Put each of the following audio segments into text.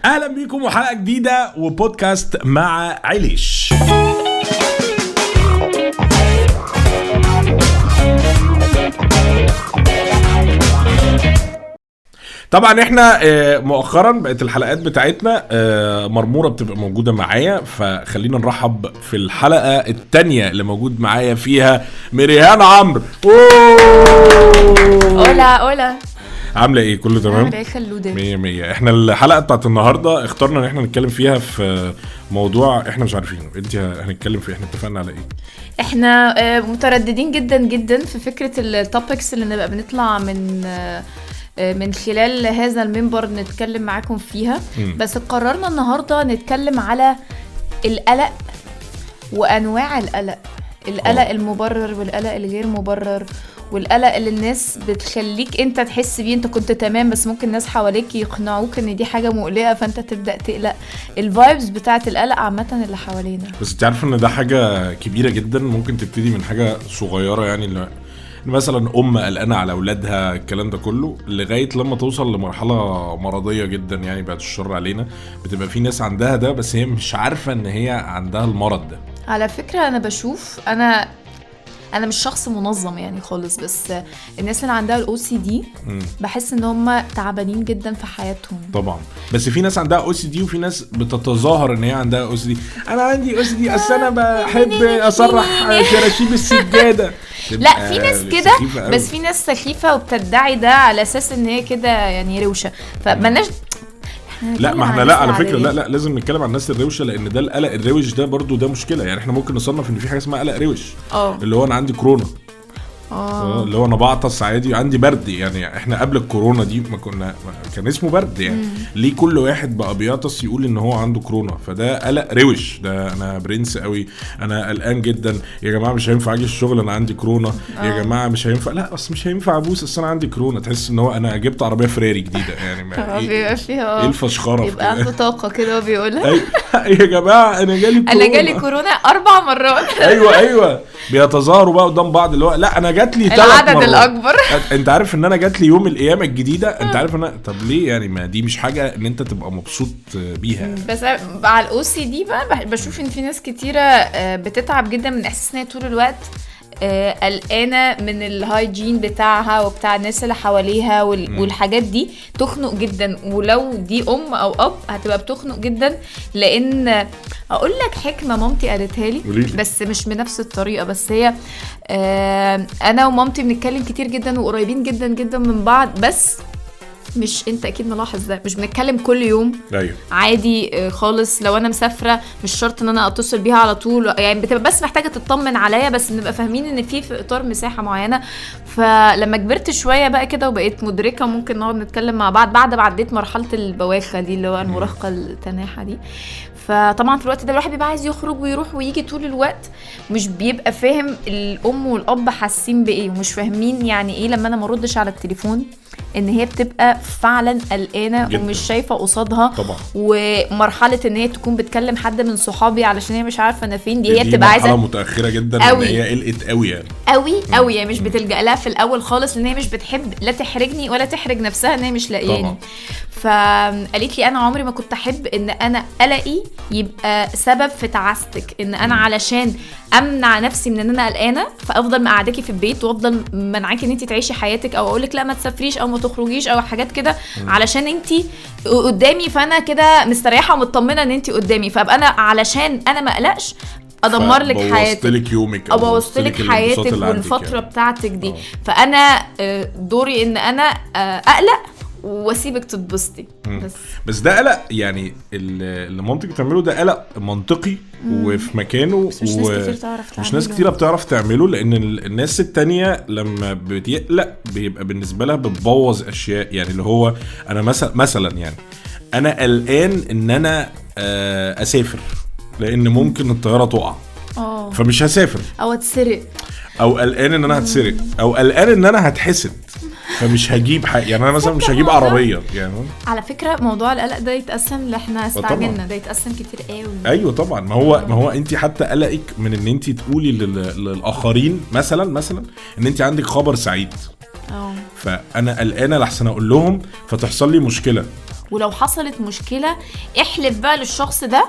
اهلا بيكم وحلقه جديده وبودكاست مع عليش. طبعا احنا مؤخرا بقت الحلقات بتاعتنا مرمورة بتبقى موجودة معايا، فخلينا نرحب في الحلقة التانية اللي موجود معايا فيها مريهان عمرو. اولا عاملة ايه؟ كله تمام؟ مية مية. احنا الحلقة بتاعت النهاردة اخترنا ان احنا نتكلم فيها في موضوع احنا مش عارفينه. انت هنتكلم فيه، احنا اتفقنا على ايه؟ احنا مترددين جدا جدا في فكرة التوبكس اللي نبقى بنطلع من خلال هذا المنبر نتكلم معاكم فيها. بس قررنا النهاردة نتكلم على القلق وأنواع القلق المبرر والقلق الغير مبرر، والقلق اللي الناس بتخليك انت تحس بيه انت كنت تمام، بس ممكن الناس حواليك يقنعوك ان دي حاجة مقلقة فانت تبدأ تقلق. الفايبز بتاعت القلق عامة اللي حوالينا. بس تعرف ان ده حاجة كبيرة جدا، ممكن تبتدي من حاجة صغيرة، يعني مثلا قلقانة على اولادها الكلام ده كله، لغايه لما توصل لمرحله مرضيه جدا. يعني بعد الشر علينا بتبقى في ناس عندها ده بس هي مش عارفه ان هي عندها المرض ده. على فكره انا بشوف انا مش شخص منظم يعني خالص، بس الناس اللي عندها الOCD بحس ان هم تعبانين جدا في حياتهم. طبعا، بس في ناس عندها OCD وفي ناس بتتظاهر ان هي عندها OCD. انا عندي OCD اصل انا بحب اصرح شراشيب السجاده. لا، في ناس كده، بس في ناس سخيفه وبتدعي ده على اساس ان هي كده يعني روشه، فمالناش. لا، ما احنا لا على فكره لا لازم نتكلم عن الناس الروشه، لان ده القلق الروش ده برضو ده مشكله. يعني احنا ممكن نصنف ان في حاجه اسمها قلق روش، اللي هو انا عندي كورونا، اللي هو انا بعطس عادي عندي برد. يعني احنا قبل الكورونا دي كان اسمه برد يعني. ليه كل واحد بقى بيعطس يقول ان هو عنده كورونا؟ فده قلق روش، ده انا برنس قوي، انا قلقان جدا، يا جماعه مش هينفع اجي الشغل انا عندي كورونا، يا جماعه مش هينفع، لا اصل مش هينفع ابوس اصل انا عندي كورونا. تحس ان هو انا جبت عربيه فراري جديده يعني. بيبقى فيها ايه الفشخره، يبقى عنده طاقه كده وبيقولها يا جماعه انا جالي كورونا 4 مرات. ايوه بيتظاهروا بقى قدام بعض، اللي هو لا انا جات لي 3 مرات الأكبر. انت عارف ان انا جات لي يوم القيامه الجديده. انت عارف ان طب ليه يعني؟ ما دي مش حاجه ان انت تبقى مبسوط بيها. بس على الOCD بقى بشوف ان في ناس كتيره بتتعب جدا من احساس ان هي طول الوقت قلقانه من الهايجين بتاعها وبتاع الناس اللي حواليها والحاجات دي تخنق جدا. ولو دي ام او اب هتبقى بتخنق جدا، لان اقول لك حكمه مامتي قالتها لي بس مش بنفس الطريقه. بس هي انا ومامتي بنتكلم كتير جدا وقريبين جدا جدا من بعض، بس مش انت اكيد ملاحظ ده، مش بنتكلم كل يوم. أيوه. عادي خالص. لو انا مسافره مش شرط ان انا اتصل بيها على طول، يعني بتبقى بس محتاجه تطمن عليا، بس نبقى فاهمين ان في اطار مساحه معينه. فلما كبرت شويه بقى كده وبقيت مدركه ممكن نقعد نتكلم مع بعض بعد ما عديت مرحله البواخه دي اللي هو المراهقه التناحه دي. فطبعا في الوقت ده الواحد بيبقى عايز يخرج ويروح ويجي طول الوقت، مش بيبقى فاهم الام والاب حاسين بايه، ومش فاهمين يعني ايه لما انا ما ردش على التليفون، ان هي بتبقى فعلا قلقانه ومش شايفه قصادها. ومرحله ان هي تكون بتكلم حد من صحابي علشان هي مش عارفه انا فين، دي هي بتبقى عايزه متاخره جدا أوي. ان هي قلقت قوي يعني قوي يعني مش بتلجأ لها في الاول خالص، لان هي مش بتحب لا تحرجني ولا تحرج نفسها ان هي مش لاقياني. فقالت لي انا عمري ما كنت احب ان انا قلقي يبقى سبب في تعاستك، ان انا علشان امنع نفسي من ان انا قلقانه فافضل مقعداكي في البيت وافضل منعاكي ان انت تعيشي حياتك، او اقولك لا ما تسافريش او ما تخرجيش او حاجات كده علشان انت قدامي، فانا كده مستريحه ومطمنه ان انت قدامي، فابقى انا علشان انا ما اقلقش ادمر لك حياتك، بوظتلك يومك، ابوظ لك حياتك والفتره يعني بتاعتك دي. فانا دوري ان انا اقلق واسيبك تتبسطي. بس ده قلق يعني اللي مامتك بتعمله ده قلق منطقي وفي مكانه، مش ناس كتير بتعرف تعمله، لان الناس التانية لما بتقلق بيبقى بالنسبه لها بتبوظ اشياء. يعني اللي هو انا مثلا يعني انا قلقان ان انا اسافر لان ممكن الطياره تقع فمش هسافر، او اتسرق، او قلقان ان انا هتسرق، او قلقان ان انا هتحسد فمش هجيب حاجه. يعني انا مثلا مش هجيب عربيه يعني. على فكره موضوع القلق ده يتقسم اللي احنا استعجلنا ده يتقسم كتير قوي. ايوه طبعا. ما هو انت حتى قلقك من ان انت تقولي للاخرين مثلا ان انت عندك خبر سعيد، فانا قلقانه لحسن اقول لهم فتحصل لي مشكله، ولو حصلت مشكله احلف بقى للشخص ده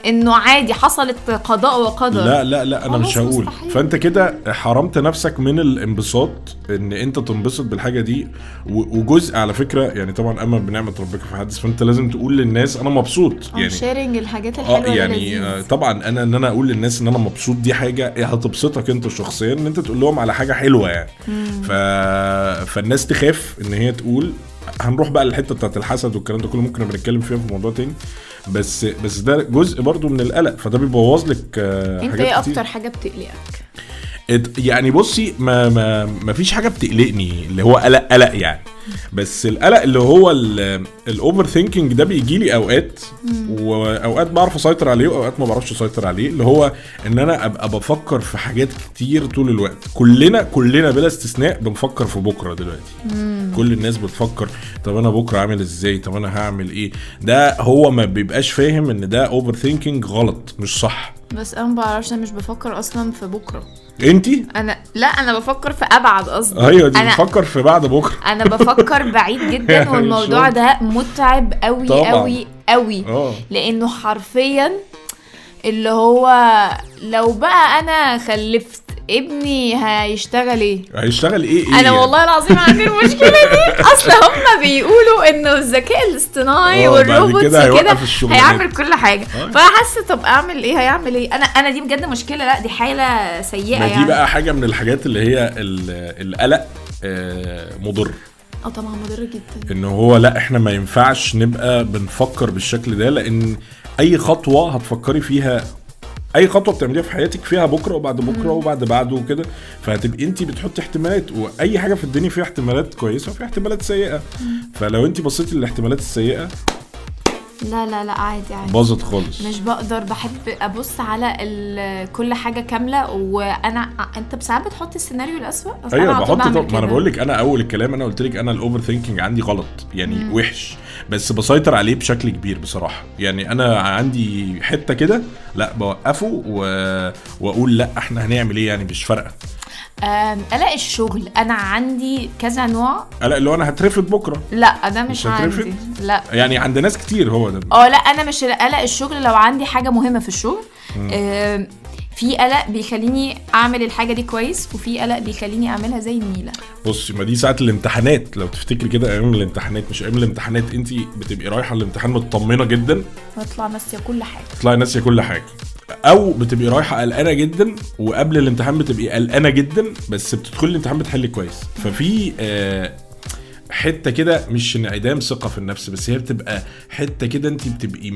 انه عادي حصلت قضاء وقدر. لا لا لا انا مش هقول مستحيل. فانت كده حرمت نفسك من الانبساط ان انت تنبسط بالحاجه دي. وجزء على فكره يعني طبعا اما بنعمه ربك فحدث، فانت لازم تقول للناس انا مبسوط يعني شيرنج الحاجات الحلوه يعني طبعا انا اقول للناس ان انا مبسوط دي حاجه هتبسطك انت شخصيا ان انت تقول لهم على حاجه حلوه يعني. فالناس تخاف ان هي تقول. هنروح بقى للحته بتاعت الحسد والكلام ده كله ممكن بنتكلم فيها في موضوع تاني، بس ده جزء برضو من القلق، فده بيبوظ لك حاجات. انت ايه اكتر حاجه بتقلقك؟ يعني بصي ما فيش حاجه بتقلقني اللي هو قلق يعني، بس القلق اللي هو الاوفر ثينكينج ده بيجي لي اوقات، واوقات بعرف اسيطر عليه واوقات ما بعرفش اسيطر عليه، اللي هو ان انا ابقى بفكر في حاجات كتير طول الوقت. كلنا بلا استثناء بنفكر في بكره دلوقتي. كل الناس بتفكر طب انا بكره عامل ازاي، طب انا هعمل ايه. ده هو ما بيبقاش فاهم ان ده اوفر ثينكينج غلط مش صح. بس انا ما بعرفش، انا مش بفكر اصلا في بكره. انتي؟ انا بفكر في ابعد قصدي. ايوه دي بفكر في بعد بكره. انا بفكر بعيد جدا والموضوع ده متعب قوي قوي قوي، لانه حرفيا اللي هو لو بقى انا خلفت ابني هيشتغل ايه انا والله العظيم عندي المشكله دي. اصل هم بيقولوا انه الذكاء الاصطناعي والروبوت كده هيعمل كل حاجه، فحاسه طب اعمل ايه، هيعمل ايه. انا دي بجد مشكله، لا دي حاله سيئه يعني. دي بقى حاجه من الحاجات اللي هي القلق مضر. طبعا مضر جدا، ان هو لا احنا ما ينفعش نبقى بنفكر بالشكل ده، لان اي خطوه هتفكري فيها، اي خطوه بتعمليها في حياتك فيها بكره وبعد بكره وبعد بعده وكده، فهتبقي انت بتحطي احتمالات، واي حاجه في الدنيا فيها احتمالات كويسه وفيها احتمالات سيئه. فلو انت بصيتي للاحتمالات السيئه لا عادي باظت خالص. مش بقدر، بحب ابص على كل حاجه كامله. وانا انت بساعات بتحط السيناريو الاسوأ. ايوه بحط. ما انا بقول لك انا اول الكلام انا قلت لك انا الاوفر ثينكينج عندي غلط يعني وحش، بس بسيطر عليه بشكل كبير بصراحه. يعني انا عندي حته كده لا بوقفه واقول لا احنا هنعمل ايه يعني مش فارقه. قلق الشغل انا عندي كذا نوع. قلق اللي هو انا هترفد بكره، لا ده مش عندي. لا يعني عند ناس كتير هو ده. لا انا مش قلق الشغل لو عندي حاجه مهمه في الشغل. في قلق بيخليني اعمل الحاجه دي كويس، وفي قلق بيخليني اعملها زي النيله. بص ما دي ساعه الامتحانات، لو تفتكري كده ايام الامتحانات، مش ايام الامتحانات انت بتبقي رايحه الامتحان مطمنه جدا واطلع ناسيه كل حاجه. تطلعي ناسيه كل حاجه، او بتبقي رايحه قلقانه جدا وقبل الامتحان بتبقي قلقانه جدا بس بتدخلي الامتحان بتحلي كويس. ففي حته كده مش انعدام ثقه في النفس، بس هي بتبقى حته كده انت بتبقي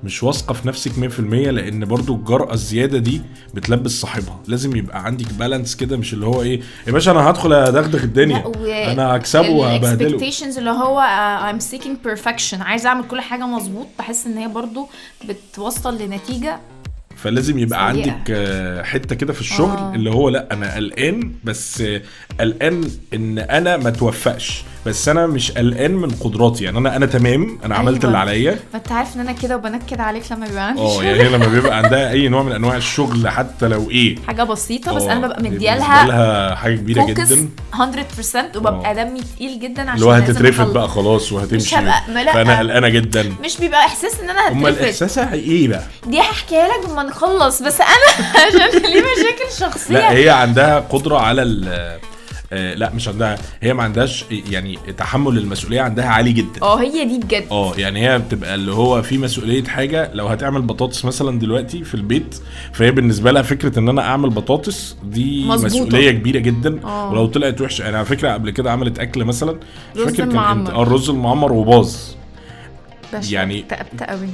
مش واثقه في نفسك 100%، لان برضو الجرأه الزياده دي بتلبس صاحبها. لازم يبقى عندك بالانس كده، مش اللي هو ايه يا باشا انا هدخل ادغدغ الدنيا انا هكسبه وهبهدله. expectations اللي هو I'm seeking perfection، عايز اعمل كل حاجه مظبوط، بحس ان هي برضو بتوصل لنتيجه. فلازم يبقى عندك حته كده في الشغل اللي هو لا انا قلقان، بس قلقان ان انا ما توفقش، بس انا مش قلقان من قدراتي. يعني انا تمام، انا عملت اللي عليا. ما انت عارف ان انا كده وبنكد عليك لما بيبقى عندي شغل. يعني لما بيبقى عندها اي نوع من انواع الشغل حتى لو ايه حاجه بسيطه، بس انا ببقى مديالها حاجه كبيره جدا 100%، وببقى دمي تقيل جدا عشان لو هتترفد بقى خلاص وهتمشي، فانا قلقانه جدا. مش بيبقى احساس ان انا هترفد. الاحساس ايه بقى؟ دي هحكي لك لما نخلص، بس انا عشان ليه مشاكل شخصيه. لا هي عندها قدره على لا مش عندها، هي ما عندهاش يعني تحمل المسؤوليه عندها عالي جدا. هي دي بجد. يعني هي بتبقى اللي هو في مسؤوليه حاجه. لو هتعمل بطاطس مثلا دلوقتي في البيت، فهي بالنسبه لها فكره ان انا اعمل بطاطس دي مزبوطة. مسؤوليه كبيره جدا. ولو طلعت وحشه، يعني على فكره قبل كده عملت اكل مثلا مش فاكر كان الرز المعمر وباظ، يعني تقبت قوي.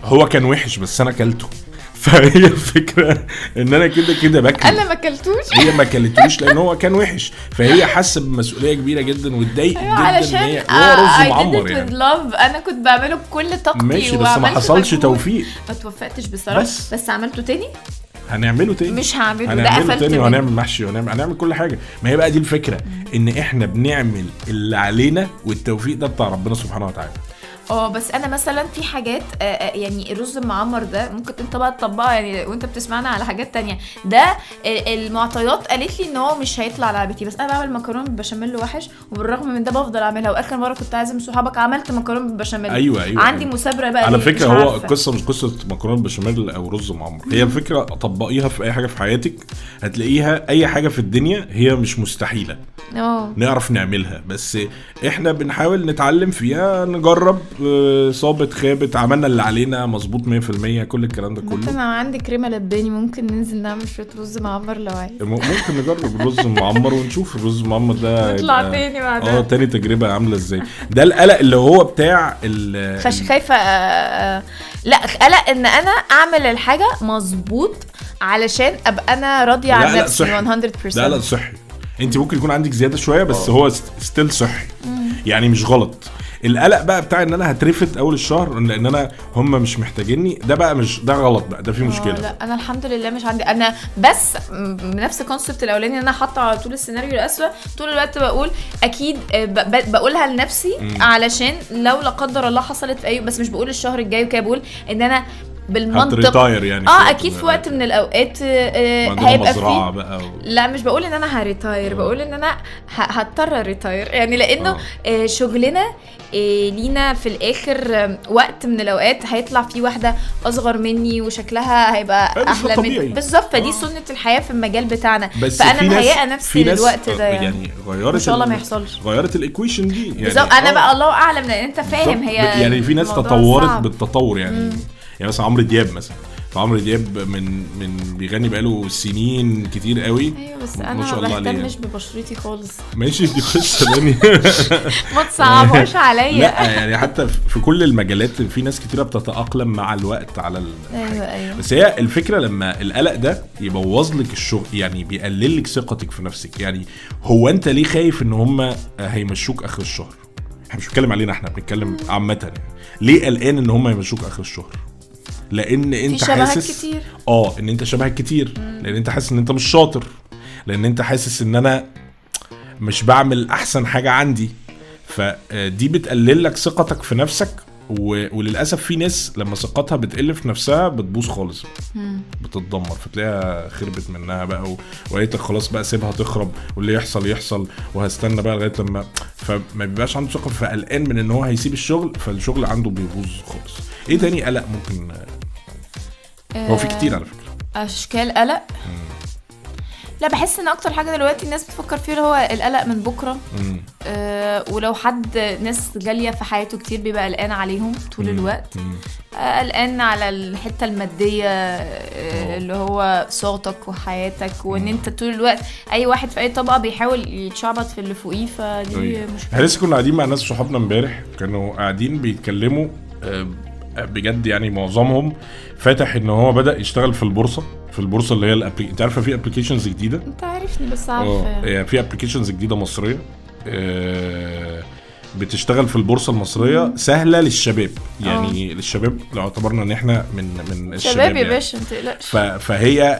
هو كان وحش بس انا اكلته. فهي الفكره ان انا كده باكل، انا ما اكلتوش، هي ما اكلتوش لان هو كان وحش، فهي حاسه بمسؤوليه كبيره جدا واتضايقت جدا ان هي هو رز معمر يعني. انا كنت بعمله بكل طاقتي ماشي، بس ما حصلش توفيق، ما توفقتش بصراحه، بس عملته تاني. هنعمله تاني، مش هعمله، ده قفلت تاني وهنعمل محشي هنعمل كل حاجه. ما هي بقى دي الفكره، ان احنا بنعمل اللي علينا والتوفيق ده بتاع ربنا سبحانه وتعالى. بس انا مثلا في حاجات يعني الرز المعمر ده ممكن انت بقى تطبقها يعني وانت بتسمعنا على حاجات تانية. ده المعطيات قالت لي ان هو مش هيطلع على بيتي، بس انا بعمل مكرونه بالبشاميل وحش، وبالرغم من ده بفضل اعملها. واخر مره كنت عازم صحابك عملت مكرونه بالبشاميل. أيوة عندي مثابره بقى على فكره. هو القصه مش قصه مكرونه بالبشاميل او رز معمر، هي الفكره طبقيها في اي حاجه في حياتك هتلاقيها اي حاجه في الدنيا هي مش مستحيله نعرف نعملها، بس احنا بنحاول نتعلم فيها، نجرب، صابت خابت، عملنا اللي علينا مظبوط 100%، كل الكلام ده كله. انا عندي كريمه لباني، ممكن ننزل نعمل شويه رز معمر لو عايز. ممكن نجرب الرز المعمر ونشوف الرز المعمر ده نطلع تاني بعدها تاني تجربه عامله ازاي. ده القلق اللي هو بتاع خايفه لا قلق ان انا اعمل الحاجه مظبوط علشان ابقى انا راضيه عن نفسي 100%. لا صحي. انت ممكن يكون عندك زياده شويه بس هو ستيل صحي يعني مش غلط. القلق بقى بتاع ان انا هترفد اول الشهر لان انا هم مش محتاجيني، ده بقى مش ده غلط بقى، ده في مشكله. لا انا الحمد لله مش عندي، انا بس بنفس الكونسبت الاولاني ان انا حاطه على طول السيناريو الاسوأ طول الوقت، بقول اكيد بقولها لنفسي علشان لو لا قدر الله حصلت في بس مش بقول الشهر الجاي وكده، بقول ان انا بالمنطق يعني اكيد في وقت من الاوقات هيبقى فيه بقى لا مش بقول ان انا هريتاير، بقول ان انا هضطر ريتاير يعني، لانه شغلنا لينا في الاخر وقت من الاوقات هيطلع فيه واحده اصغر مني وشكلها هيبقى احلى مني بالظبط. فدي سنه الحياه في المجال بتاعنا، فانا مهيئه نفسي للوقت ده يعني غيرت ان شاء الله ما يحصلش، غيرت الايكويشن دي يعني بالظبط. انا بقى الله اعلم لان انت فاهم هي يعني في ناس تطورت بالتطور يعني يعني مثلا عمرو دياب مثلا، عمرو دياب من بيغني بقاله سنين كتير قوي. ايوه بس انا ما بهتمش ببشرتي خالص. ماشي دي قصه ثانيه ما تصعبوش عليا. لا يعني حتى في كل المجالات في ناس كتيره بتتاقلم مع الوقت على ايوه بس هي الفكره لما القلق ده يبوظ لك الشغل يعني بيقلل لك ثقتك في نفسك. يعني هو انت ليه خايف ان هم هيمشوك اخر الشهر؟ احنا مش بنتكلم علينا، احنا بنتكلم عامه يعني. ليه قلقان ان هم يمشوك اخر الشهر؟ لان انت حاسس كتير. ان انت شبهك كتير، لان انت حاسس ان انت مش شاطر، لان انت حاسس ان انا مش بعمل احسن حاجه عندي، فدي بتقلل لك ثقتك في نفسك. وللاسف في ناس لما ثقتها بتقل في نفسها بتبوظ خالص، بتتدمر، فتلاقيها خربت منها بقى وقالت لك خلاص بقى سيبها تخرب واللي يحصل وهستنى بقى لغايه لما، فما بيبقاش عنده ثقه، فقلقان من ان هو هيسيب الشغل، فالشغل عنده بيبوظ خالص. ايه تاني قلق ممكن؟ هو في كتير على فكره اشكال قلق. لا بحس ان اكتر حاجه دلوقتي الناس بتفكر فيه هو القلق من بكره. ولو حد ناس جاليه في حياته كتير بيبقى قلقان عليهم طول الوقت. قلقان على الحته الماديه اللي هو صوتك وحياتك، وان انت طول الوقت اي واحد في اي طبقه بيحاول يتشعبط في اللي فوقيه، فدي مشكله. احنا لسه كنا قاعدين مع ناس صحابنا امبارح كانوا قاعدين بيتكلموا بجد يعني معظمهم فاتح ان هو بدأ يشتغل في البورصه اللي هي انت عارفه في ابلكيشنز جديده، انت عارفني بس عارفه يعني في ابلكيشنز جديده مصريه بتشتغل في البورصه المصريه سهله للشباب يعني للشباب لو اعتبرنا ان احنا من الشباب يا باشا ما تقلقش.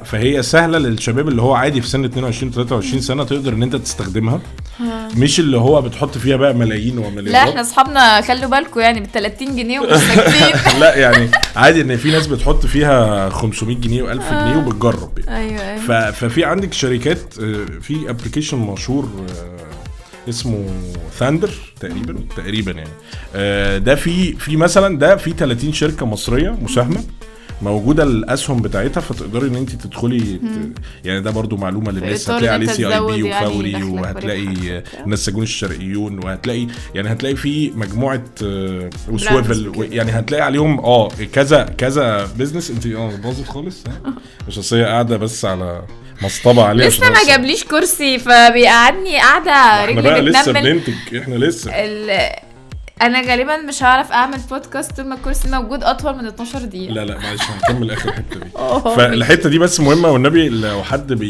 فهي سهله للشباب اللي هو عادي في سن 22 23 سنه تقدر ان انت تستخدمها، مش اللي هو بتحط فيها بقى ملايين ومليارات. لا احنا اصحابنا خلوا بالكم يعني ب 30 جنيه ومش ساكتين. لا يعني عادي ان في ناس بتحط فيها 500 جنيه و1000 جنيه وبتجرب يعني. ايوه ففي عندك شركات في ابلكيشن مشهور اسمه ثاندر تقريبا يعني ده في مثلا ده في 30 شركه مصريه مساهمه موجوده الاسهم بتاعتها، فتقدري ان انت تدخلي يعني ده برضو معلومه للناس. هتلاقي عليه CIB وفوري وهتلاقي النساجون الشرقيون وهتلاقي يعني هتلاقي في مجموعه وسويفل يعني هتلاقي عليهم كذا بيزنس. انت باظت خالص مش اصل قاعده بس على مصطبه عليه لسه ما جابليش كرسي فبيقعدني قاعده رجلي بتنمل. لسه بننتج احنا لسه انا غالبا مش هعرف اعمل بودكاست طول ما الكرسي موجود اطول من 12 دقيقه. لا معلش هنكمل اخر الحته دي. فالحته دي بس مهمه، والنبي لو حد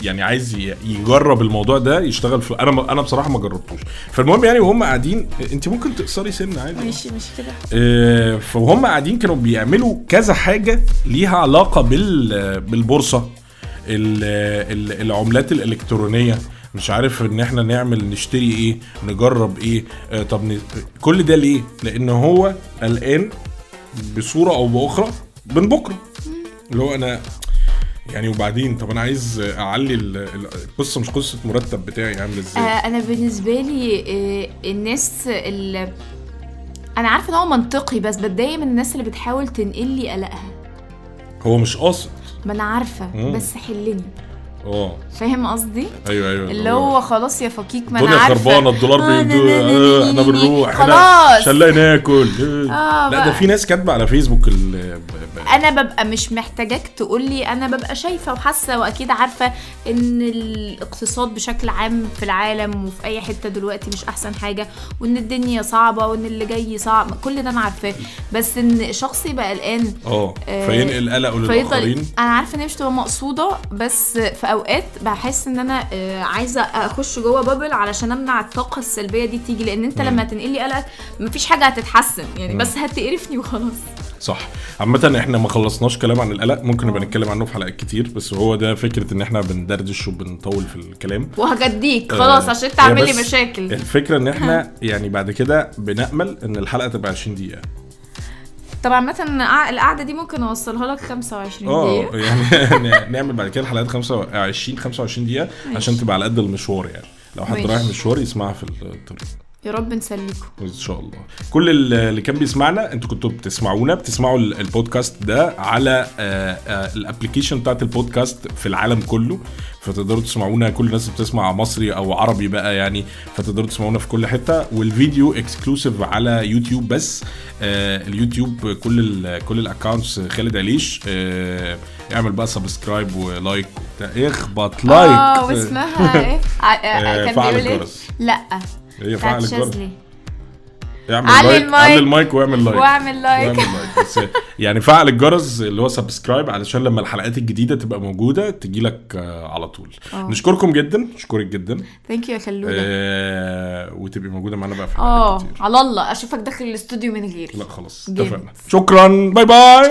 يعني عايز يجرب الموضوع ده يشتغل في انا بصراحه ما جربتوش. فالمهم يعني وهم قاعدين انت ممكن تقصري سن عادي مش كده. فهم قاعدين كانوا بيعملوا كذا حاجه ليها علاقه بالبورصه، العملات الالكترونيه، مش عارف ان احنا نعمل نشتري ايه نجرب ايه. طب كل ده ليه؟ لان هو قلقان بصورة او باخرى من بكرة اللي هو انا يعني. وبعدين طب انا عايز اعلي القصه مش قصه مرتب بتاعي عامل ازاي. انا بالنسبه لي الناس اللي انا عارفه ان هو منطقي بس بتضايق من الناس اللي بتحاول تنقل لي قلقها. هو مش قاصد، ما انا عارفه بس حلني. فاهم قصدي؟ ايوه اللي هو خلاص يا فكيك، ما انا عارفه عارفه خربانه الدولار احنا بنروح خلاص عشان لا ناكل. لا ده في ناس كاتبه على فيسبوك انا ببقى مش محتاجاك تقولي، انا ببقى شايفه وحاسه واكيد عارفه ان الاقتصاد بشكل عام في العالم وفي اي حته دلوقتي مش احسن حاجه، وان الدنيا صعبه وان اللي جاي صعب، كل ده انا عارفاه. بس ان شخص يبقى قلقان فينقل قلقه للاخرين، انا عارفه ان هي مش تبقى مقصوده، بس في اوقات بحس ان انا عايزه اخش جوه بابل علشان امنع الطاقه السلبيه دي تيجي، لان انت لما تنقلي قلقك مفيش حاجه هتتحسن يعني، بس هتقرفني وخلاص. صح. عامه احنا ما خلصناش كلام عن القلق، ممكن نبقى نتكلم عنه في حلقات كتير، بس هو ده فكره ان احنا بندردش وبنطول في الكلام وهجديك خلاص عشان تعمل لي مشاكل. الفكره ان احنا يعني بعد كده بنأمل ان الحلقه تبقى 20 دقيقه. طبعا مثلا القعده دي ممكن اوصلها لك 25 دقيقه يعني نعمل بعد كده الحلقات 25 دقيقه عشان تبقى على قد المشوار يعني، لو حد رايح مشوار يسمعها في الطريق. يا رب نسليكم ان شاء الله. كل اللي كان بيسمعنا، انتوا كنتوا بتسمعوا البودكاست ده على الابلكيشن بتاعت البودكاست في العالم كله، فتقدروا تسمعونا. كل الناس بتسمع مصري او عربي بقى يعني، فتقدروا تسمعونا في كل حته. والفيديو اكسكلوسيف على يوتيوب بس. اليوتيوب كل الاكونتس خالد عليش. اعمل بقى سبسكرايب ولايك اخبط لايك. واسمها ايه؟ كان بيقول ايه؟ لا هي فعل الجرس. على المايك واعمل لايك بس يعني فعل الجرس اللي هو سبسكرايب علشان لما الحلقات الجديده تبقى موجوده تجيلك على طول. نشكركم جدا، نشكرك جدا. ثانك يو يا خلوده. وتبقي موجوده معانا بقى في حلقات كتير. على الله اشوفك داخل الاستوديو من غيري. لا خلاص اتفقنا. شكرا، باي باي.